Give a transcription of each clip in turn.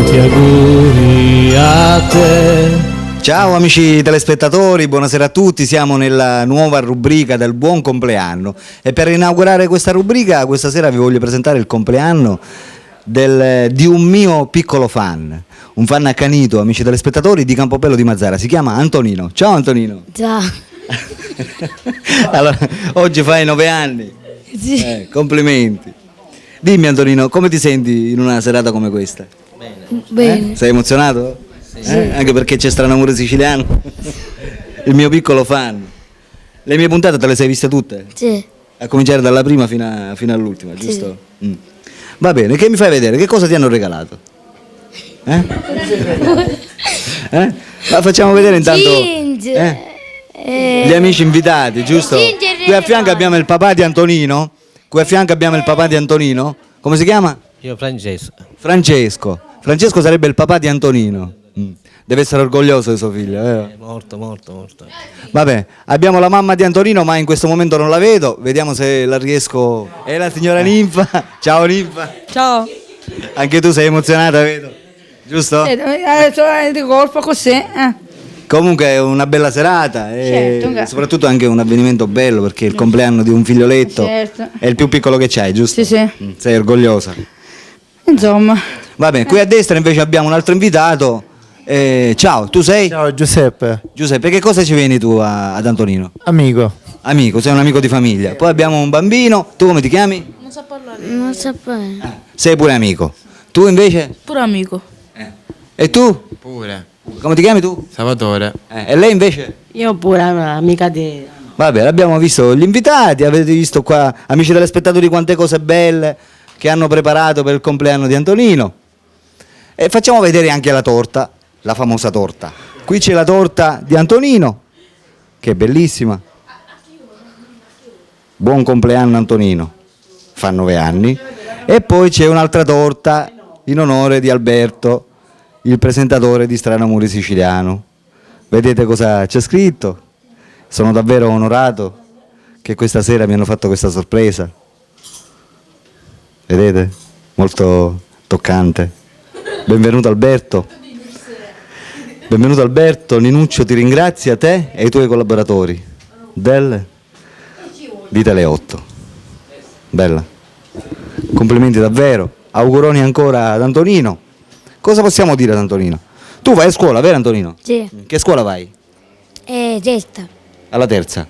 Tanti auguri a te. Ciao amici telespettatori, buonasera a tutti, siamo nella nuova rubrica del buon compleanno e per inaugurare questa rubrica questa sera vi voglio presentare il compleanno di un mio piccolo fan, un fan accanito, amici telespettatori, di Campobello di Mazara, si chiama Antonino. Ciao Antonino. Ciao. Allora, oggi fai 9 anni, Sì. complimenti. Dimmi Antonino, come ti senti in una serata come questa? Bene. Sei emozionato? Sì. Anche perché c'è Strano Amore Siciliano, il mio piccolo fan. Le mie puntate te le sei viste tutte? Sì. A cominciare dalla prima fino all'ultima, giusto? Mm. Va bene, che mi fai vedere? Che cosa ti hanno regalato? Eh? Ma facciamo vedere intanto Ginger. gli amici invitati, giusto? Ginger Qui a fianco abbiamo il papà di Antonino. Qui a fianco abbiamo il papà di Antonino. Come si chiama? Io Francesco. Francesco. Francesco sarebbe il papà di Antonino. Deve essere orgoglioso di suo figlio, vero? Molto. Vabbè, abbiamo la mamma di Antonino, ma in questo momento non la vedo. Vediamo se la riesco. È la signora Ninfa. Ciao Ninfa. Ciao. Anche tu sei emozionata, vedo. Giusto? Di colpo così. Comunque è una bella serata e Certo, soprattutto anche un avvenimento bello perché è il compleanno di un figlioletto. Certo. È il più piccolo che c'hai, giusto? Sì. Sei orgogliosa. Insomma. Va bene, qui a destra invece abbiamo un altro invitato. Ciao, tu sei? Ciao Giuseppe, Giuseppe, che cosa ci vieni tu ad Antonino? amico. Amico, sei un amico di famiglia. Poi abbiamo un bambino, tu come ti chiami? Non so parlare. Sei pure amico. Tu invece? Pure amico. E tu? Pure. Come ti chiami tu? Salvatore. E lei invece? Io pure, amica di... Vabbè, abbiamo visto gli invitati, avete visto qua, amici telespettatori, quante cose belle che hanno preparato per il compleanno di Antonino. E facciamo vedere anche la torta, la famosa torta. Qui c'è la torta di Antonino, che è bellissima. Buon compleanno Antonino, fa 9 anni. E poi c'è un'altra torta in onore di Alberto, il presentatore di Strano Amore Siciliano. Vedete cosa c'è scritto? Sono davvero onorato che questa sera mi hanno fatto questa sorpresa. Vedete? Molto toccante. Benvenuto Alberto. Benvenuto Alberto. Ninuccio ti ringrazia, te e i tuoi collaboratori di Tele8. Bella. Complimenti davvero. Auguroni ancora ad Antonino. Cosa possiamo dire ad Antonino? Tu vai a scuola, vero Antonino? Sì. Che scuola vai? Gesta. Alla terza?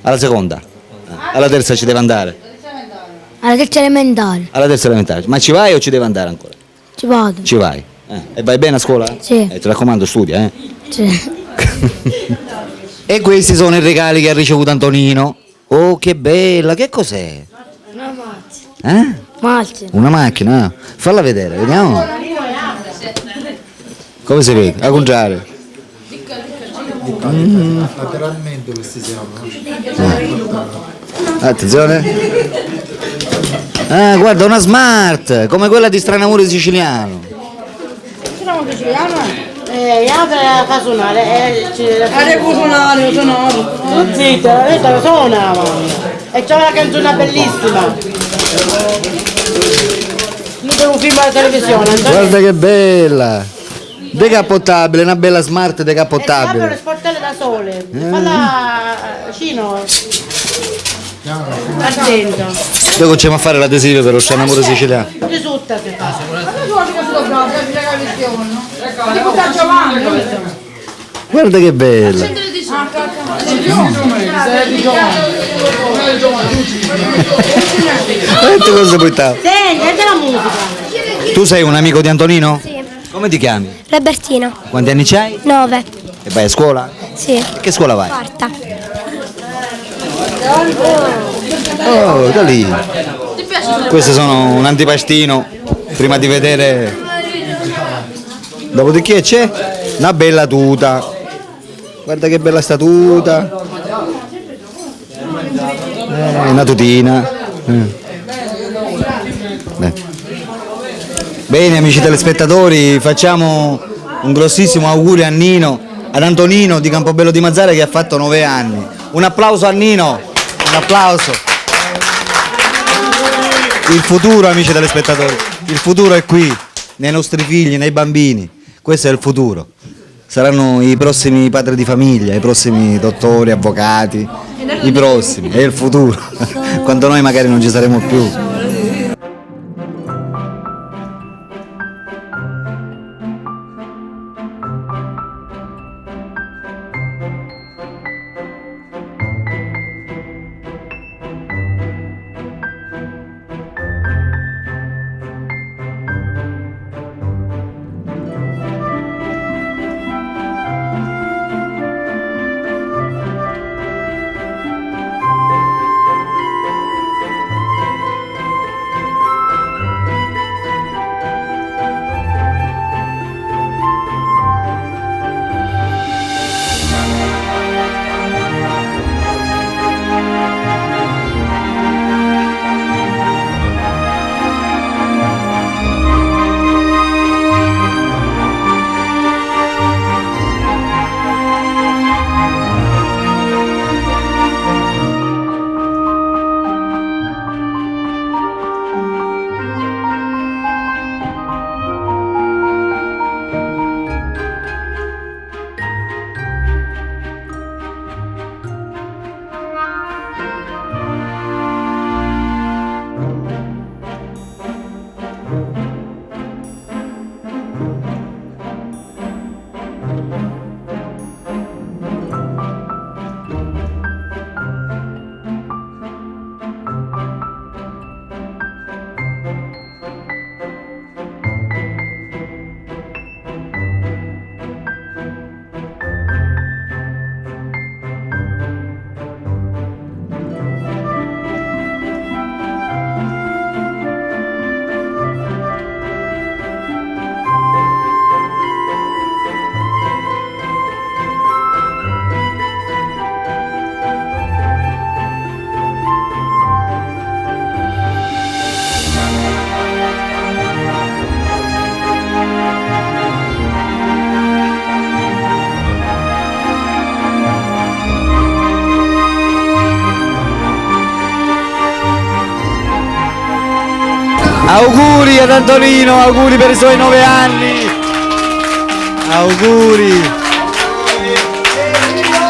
Alla seconda? Alla terza ci deve andare? Alla terza elementare. Alla terza elementare. Ma ci vai o ci deve andare ancora? Ci vado. Ci vai. E vai bene a scuola? Sì. Ti raccomando, studia, Sì. E questi sono i regali che ha ricevuto Antonino. Oh, che bella, che cos'è? Una macchina. Macchina. Una macchina? Falla vedere, vediamo. Come si vede? A contrario. Lateralmente questi siamo. Attenzione. Ah, guarda, una smart, come quella di Strano Amore Siciliano. Gli altri fa suonare, Cucinare, sonoro. zitta, adesso suonava. E c'è una canzone bellissima. Io devo filmare la televisione. Guarda che bella. Decappottabile, una bella smart Apre le decappottabile. sportelle da sole. Falla Cino. Argento. Noi cominciamo a fare l'adesivo per lo Strano Amore Siciliano. Risulta che fa. Guarda che bella. Quante cose puoi fare? Senti, è della musica. Tu sei un amico di Antonino? Sì. Come ti chiami? Robertino. Quanti anni c'hai? 9. E vai a scuola? Sì. Che scuola vai? Quarta. Oh, da lì. Questi sono un antipastino. Prima di vedere. Dopodiché c'è una bella tuta. Guarda che bella sta tuta. Una tutina. Beh. Bene amici telespettatori, facciamo un grossissimo augurio a Nino, ad Antonino di Campobello di Mazara che ha fatto 9 anni. Un applauso a Nino, un applauso. Il futuro, amici telespettatori, il futuro è qui. nei nostri figli, nei bambini. Questo è il futuro. Saranno i prossimi padri di famiglia, i prossimi dottori, avvocati, i prossimi, è il futuro. Quando noi magari non ci saremo più. Auguri ad Antonino, auguri per i suoi 9 anni. Auguri.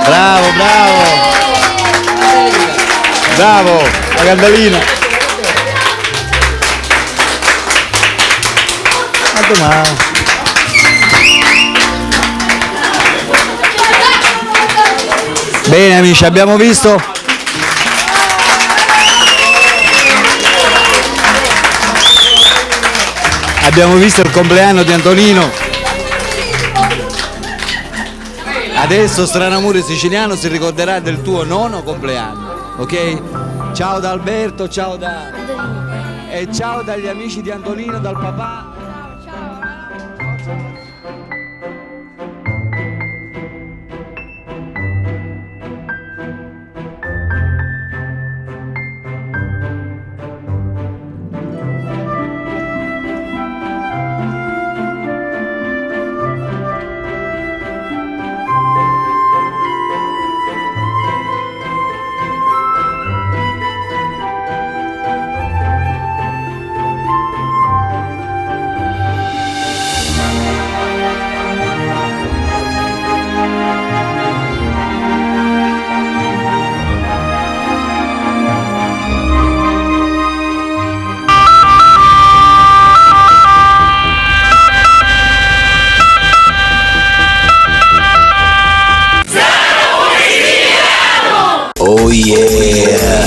Bravo, bravo. Bravo, la candalina. A domani. Bene amici, abbiamo visto il compleanno di Antonino. Adesso Stranamore Siciliano si ricorderà del tuo 9° compleanno, ok? Ciao da Alberto, ciao da... e ciao dagli amici di Antonino, dal papà. Oh yeah!